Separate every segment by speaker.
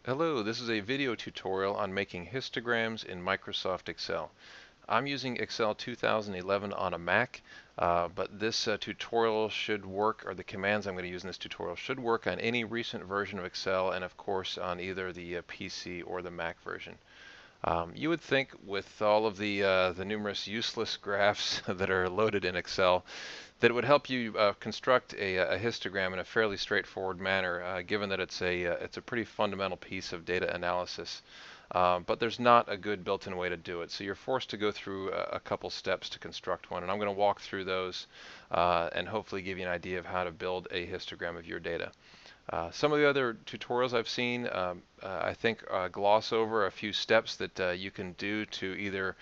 Speaker 1: Hello, this is a video tutorial on making histograms in Microsoft Excel. I'm using Excel 2011 on a Mac, but this tutorial should work, or the commands I'm going to use in this tutorial should work on any recent version of Excel, and of course on either the PC or the Mac version. You would think with all of the numerous useless graphs that are loaded in Excel that it would help you construct a histogram in a fairly straightforward manner, given that it's a pretty fundamental piece of data analysis. But there's not a good built-in way to do it, so you're forced to go through a couple steps to construct one, and I'm going to walk through those and hopefully give you an idea of how to build a histogram of your data. Some of the other tutorials I've seen, I think, gloss over a few steps that you can do to either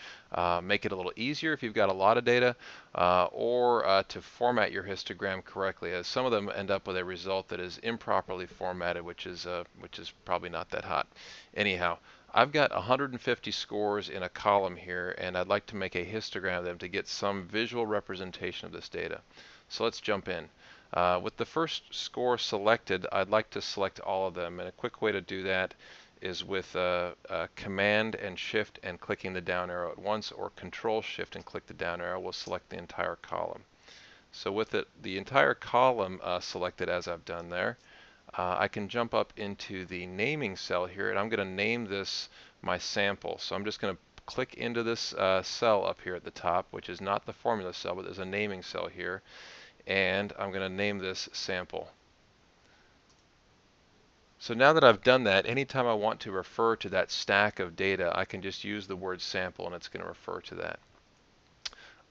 Speaker 1: make it a little easier if you've got a lot of data, or to format your histogram correctly, as some of them end up with a result that is improperly formatted, which is probably not that hot. Anyhow, I've got 150 scores in a column here, and I'd like to make a histogram of them to get some visual representation of this data. So let's jump in. With the first score selected, I'd like to select all of them, and a quick way to do that is with Command and Shift and clicking the down arrow at once, or Control Shift and click the down arrow will select the entire column. So with the entire column selected as I've done there, I can jump up into the naming cell here, and I'm going to name this my sample. So I'm just going to click into this cell up here at the top, which is not the formula cell, but there's a naming cell here, and I'm going to name this sample. So now that I've done that, anytime I want to refer to that stack of data, I can just use the word sample and it's going to refer to that.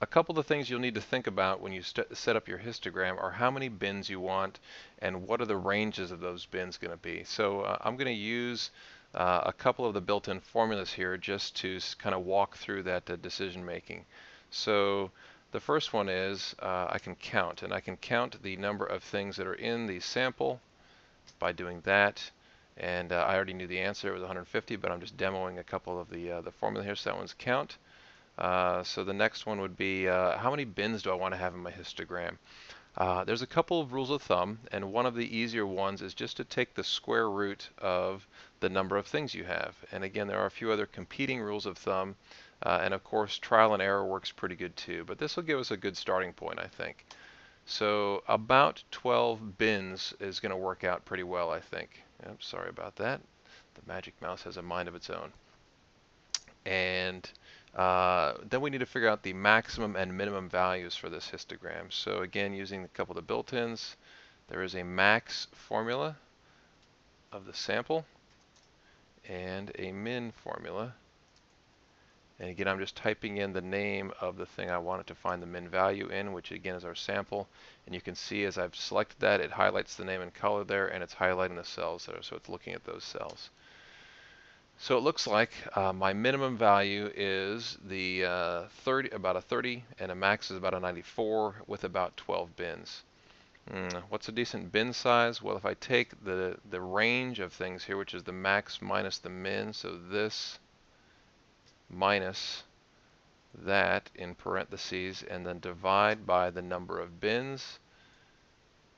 Speaker 1: A couple of things you'll need to think about when you set up your histogram are how many bins you want and what are the ranges of those bins going to be. So I'm going to use a couple of the built-in formulas here just to kind of walk through that decision making. So the first one is I can count, and I can count the number of things that are in the sample by doing that. And I already knew the answer, it was 150, but I'm just demoing a couple of the formula here. So that one's count. So the next one would be how many bins do I want to have in my histogram? There's a couple of rules of thumb, and one of the easier ones is just to take the square root of the number of things you have. And again, there are a few other competing rules of thumb, and of course trial and error works pretty good too, but this will give us a good starting point, I think. So about 12 bins is going to work out pretty well, I think. Oops, sorry about that. The magic mouse has a mind of its own. And then we need to figure out the maximum and minimum values for this histogram. So again, using a couple of the built-ins, there is a max formula of the sample and a min formula. And again, I'm just typing in the name of the thing I wanted to find the min value in, which again is our sample. And you can see as I've selected that, it highlights the name in color there, and it's highlighting the cells there, so it's looking at those cells. So it looks like my minimum value is the about a 30, and a max is about a 94 with about 12 bins. What's a decent bin size? Well, if I take the range of things here, which is the max minus the min, so this minus that in parentheses, and then divide by the number of bins,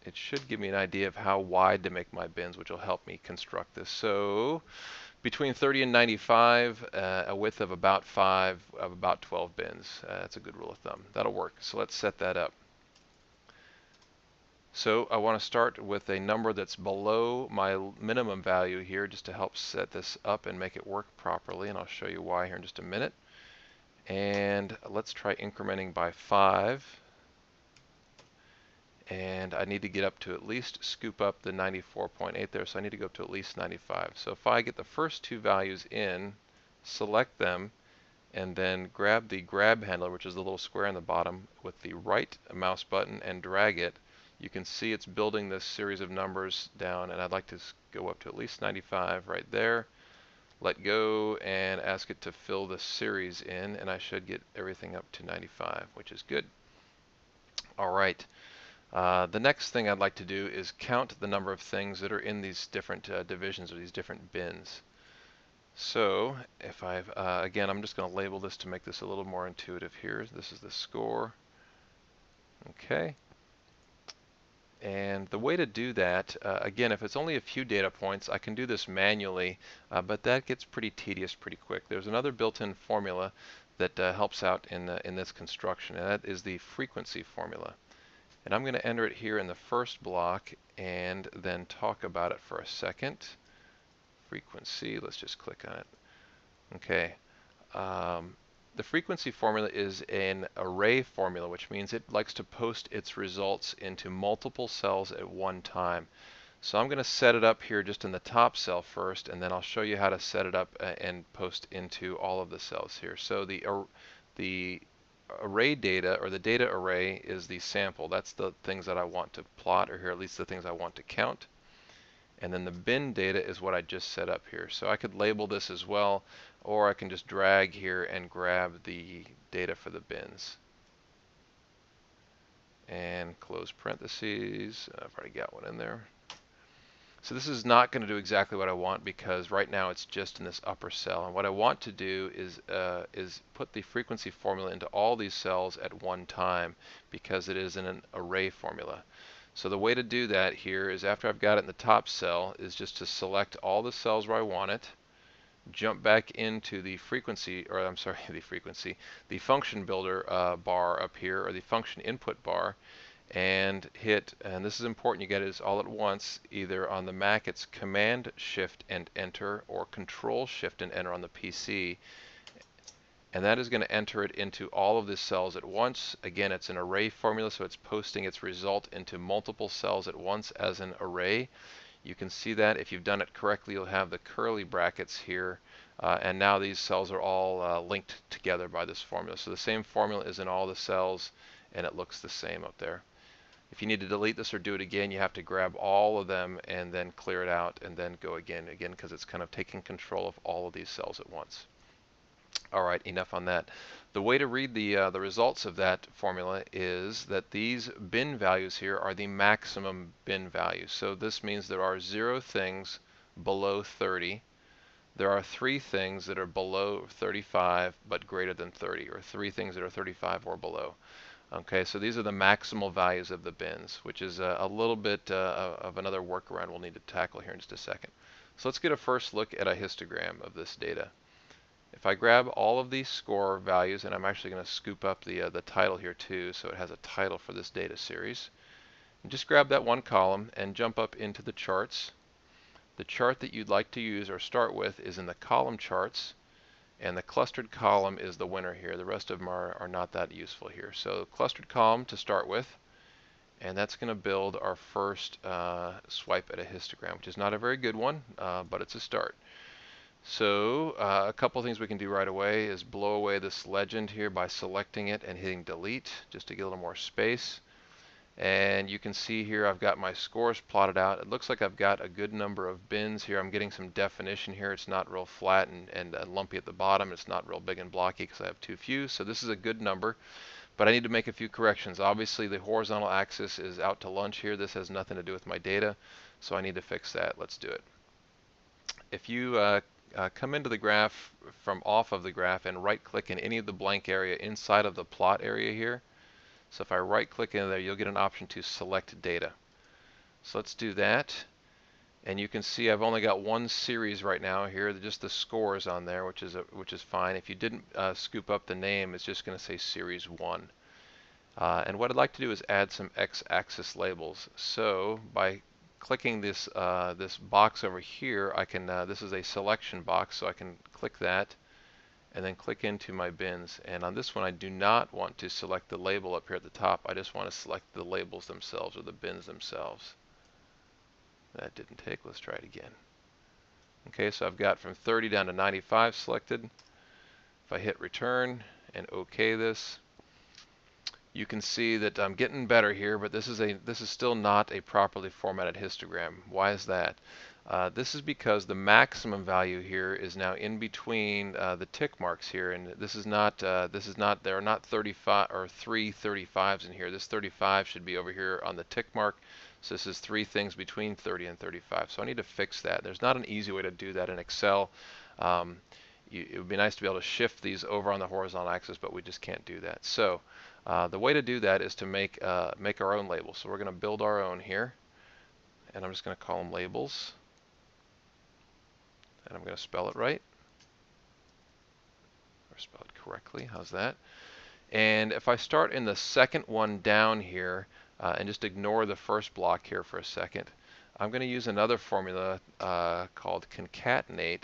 Speaker 1: it should give me an idea of how wide to make my bins, which will help me construct this. So between 30 and 95, a width of about 12 bins. That's a good rule of thumb. That'll work. So let's set that up. So I want to start with a number that's below my minimum value here, just to help set this up and make it work properly, and I'll show you why here in just a minute. And let's try incrementing by 5. And I need to get up to at least scoop up the 94.8 there, so I need to go up to at least 95. So if I get the first two values in, select them, and then grab the grab handler, which is the little square on the bottom, with the right mouse button and drag it, you can see it's building this series of numbers down, and I'd like to go up to at least 95 right there. Let go and ask it to fill the series in, and I should get everything up to 95, which is good. All right. The next thing I'd like to do is count the number of things that are in these different divisions or these different bins. So if again, I'm just going to label this to make this a little more intuitive here. This is the score. Okay. And the way to do that, again, if it's only a few data points, I can do this manually, but that gets pretty tedious pretty quick. There's another built-in formula that helps out in this construction, and that is the frequency formula. And I'm going to enter it here in the first block and then talk about it for a second. Frequency, let's just click on it. Okay. Um, the frequency formula is an array formula, which means it likes to post its results into multiple cells at one time. So I'm going to set it up here just in the top cell first, and then I'll show you how to set it up and post into all of the cells here. So the array data, or the data array, is the sample. That's the things that I want to plot, or here at least the things I want to count. And then the bin data is what I just set up here. So I could label this as well, or I can just drag here and grab the data for the bins. And close parentheses. I've already got one in there. So this is not going to do exactly what I want, because right now it's just in this upper cell. And what I want to do is put the frequency formula into all these cells at one time, because it is in an array formula. So the way to do that here is, after I've got it in the top cell, is just to select all the cells where I want it, jump back into the frequency, or I'm sorry, the function builder bar up here, or the function input bar, and hit, and this is important, you get it all at once. Either on the Mac it's Command Shift and Enter, or Control Shift and Enter on the PC. And that is going to enter it into all of the cells at once. Again, it's an array formula, so it's posting its result into multiple cells at once as an array. You can see that if you've done it correctly, you'll have the curly brackets here. And now these cells are all linked together by this formula. So the same formula is in all the cells, and it looks the same up there. If you need to delete this or do it again, you have to grab all of them and then clear it out and then go again, because it's kind of taking control of all of these cells at once. All right, enough on that. The way to read the results of that formula is that these bin values here are the maximum bin values. So this means there are 0 things below 30. There are 3 things that are below 35 but greater than 30, or 3 things that are 35 or below. Okay, so these are the maximal values of the bins, which is a little bit of another workaround we'll need to tackle here in just a second. So let's get a first look at a histogram of this data. If I grab all of these score values, and I'm actually going to scoop up the title here too, so it has a title for this data series. And just grab that one column and jump up into the charts. The chart that you'd like to use or start with is in the column charts, and the clustered column is the winner here. The rest of them are not that useful here. So clustered column to start with, and that's going to build our first swipe at a histogram, which is not a very good one, but it's a start. So a couple things we can do right away is blow away this legend here by selecting it and hitting delete, just to get a little more space. And you can see here I've got my scores plotted out. It looks like I've got a good number of bins here. I'm getting some definition here. It's not real flat and lumpy at the bottom. It's not real big and blocky because I have too few. So this is a good number, but I need to make a few corrections. Obviously the horizontal axis is out to lunch here. This has nothing to do with my data, so I need to fix that. Let's do it. If you come into the graph from off of the graph and right click in any of the blank area inside of the plot area here. So if I right click in there, you'll get an option to select data. So let's do that. And you can see I've only got one series right now here, just the scores on there, which is fine. If you didn't scoop up the name, it's just going to say series 1. And what I'd like to do is add some x-axis labels. So by clicking this this box over here, I can this is a selection box, so I can click that and then click into my bins. And on this one, I do not want to select the label up here at the top. I just want to select the labels themselves, or the bins themselves. That didn't take. Let's try it again. Okay, so I've got from 30 down to 95 selected. If I hit return and OK this, you can see that I'm getting better here, but this is still not a properly formatted histogram. Why is that? This is because the maximum value here is now in between the tick marks here, and this is not there are not 35 or 3 35s in here. This 35 should be over here on the tick mark. So this is 3 things between 30 and 35. So I need to fix that. There's not an easy way to do that in Excel. It would be nice to be able to shift these over on the horizontal axis, but we just can't do that. So The way to do that is to make our own labels. So we're going to build our own here, and I'm just going to call them labels, and I'm going to spell it right, or spell it correctly. How's that? And if I start in the second one down here, and just ignore the first block here for a second, I'm going to use another formula called concatenate.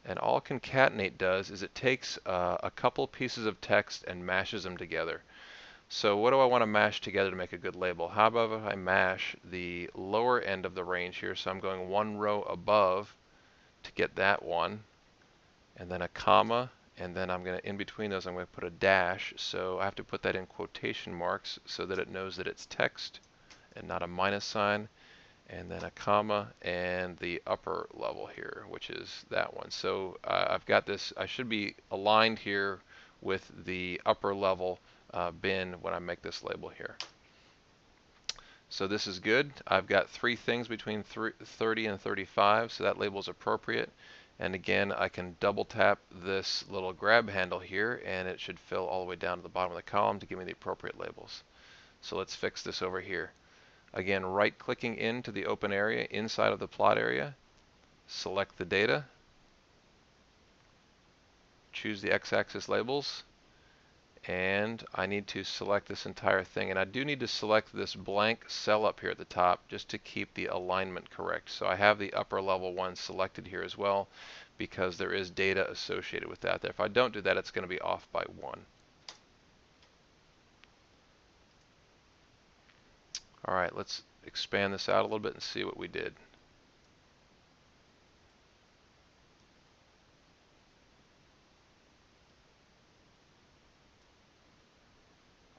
Speaker 1: And all concatenate does is it takes a couple pieces of text and mashes them together. So what do I want to mash together to make a good label? How about if I mash the lower end of the range here? So I'm going one row above to get that one, and then a comma, and then I'm going to, in between those, I'm going to put a dash. So I have to put that in quotation marks so that it knows that it's text and not a minus sign, and then a comma, and the upper level here, which is that one. So I've got this, I should be aligned here with the upper level bin when I make this label here. So this is good. I've got three things between 30 and 35, so that label is appropriate. And again, I can double tap this little grab handle here, and it should fill all the way down to the bottom of the column to give me the appropriate labels. So let's fix this over here. Again, right-clicking into the open area inside of the plot area, select the data, choose the x-axis labels, and I need to select this entire thing. And I do need to select this blank cell up here at the top just to keep the alignment correct. So I have the upper level one selected here as well because there is data associated with that. If I don't do that, it's going to be off by 1. All right, let's expand this out a little bit and see what we did.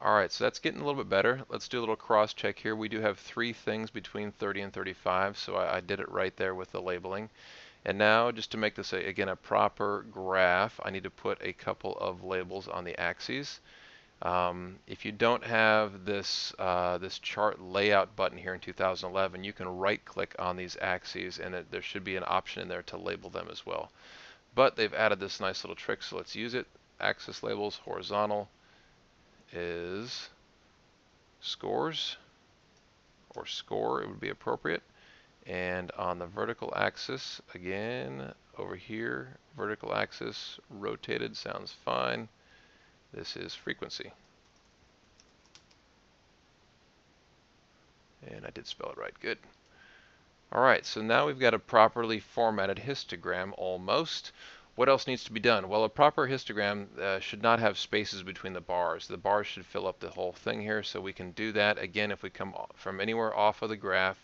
Speaker 1: All right, so that's getting a little bit better. Let's do a little cross check here. We do have three things between 30 and 35, so I did it right there with the labeling. And now, just to make this, again, a proper graph, I need to put a couple of labels on the axes. If you don't have this, this chart layout button here in 2011, you can right-click on these axes, and there should be an option in there to label them as well. But they've added this nice little trick, so let's use it. Axis labels, horizontal is scores, or score, it would be appropriate. And on the vertical axis, again, over here, vertical axis, rotated, sounds fine. This is frequency. And I did spell it right, good. All right, so now we've got a properly formatted histogram, almost. What else needs to be done? Well, a proper histogram should not have spaces between the bars. The bars should fill up the whole thing here, so we can do that. Again, if we come from anywhere off of the graph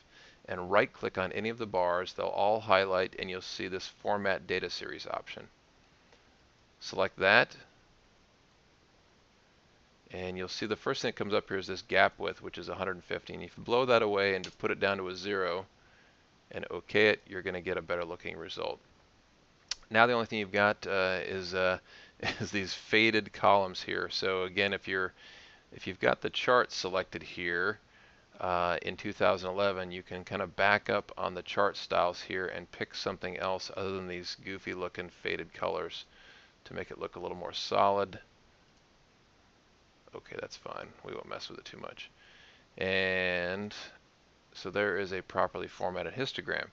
Speaker 1: and right-click on any of the bars, they'll all highlight, and you'll see this Format Data Series option. Select that, and you'll see the first thing that comes up here is this gap width, which is 150. And if you blow that away and put it down to a 0 and OK it, you're going to get a better looking result. Now the only thing you've got is these faded columns here. So again, if you've got the chart selected here in 2011, you can kind of back up on the chart styles here and pick something else other than these goofy looking faded colors to make it look a little more solid. Okay, that's fine. We won't mess with it too much. And so there is a properly formatted histogram.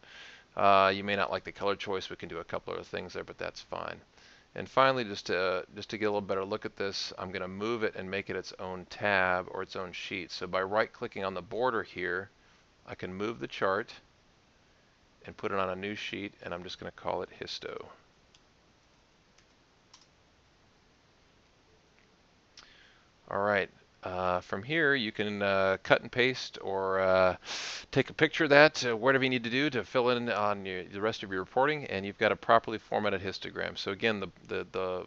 Speaker 1: You may not like the color choice. We can do a couple other things there, but that's fine. And finally, just to get a little better look at this, I'm going to move it and make it its own tab or its own sheet. So by right-clicking on the border here, I can move the chart and put it on a new sheet, and I'm just going to call it Histo. All right. From here, you can cut and paste or take a picture of that, whatever you need to do to fill in on the rest of your reporting, and you've got a properly formatted histogram. So again, the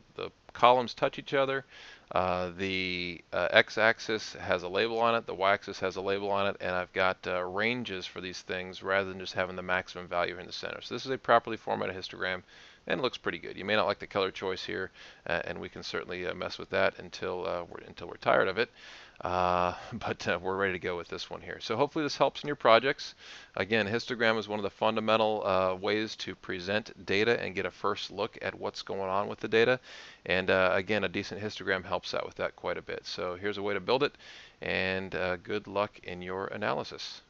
Speaker 1: columns touch each other. The x-axis has a label on it, the y-axis has a label on it, and I've got ranges for these things rather than just having the maximum value in the center. So this is a properly formatted histogram. and it looks pretty good. You may not like the color choice here, and we can certainly mess with that until we're tired of it. But we're ready to go with this one here. So hopefully this helps in your projects. Again, histogram is one of the fundamental ways to present data and get a first look at what's going on with the data. And again, a decent histogram helps out with that quite a bit. So here's a way to build it, and good luck in your analysis.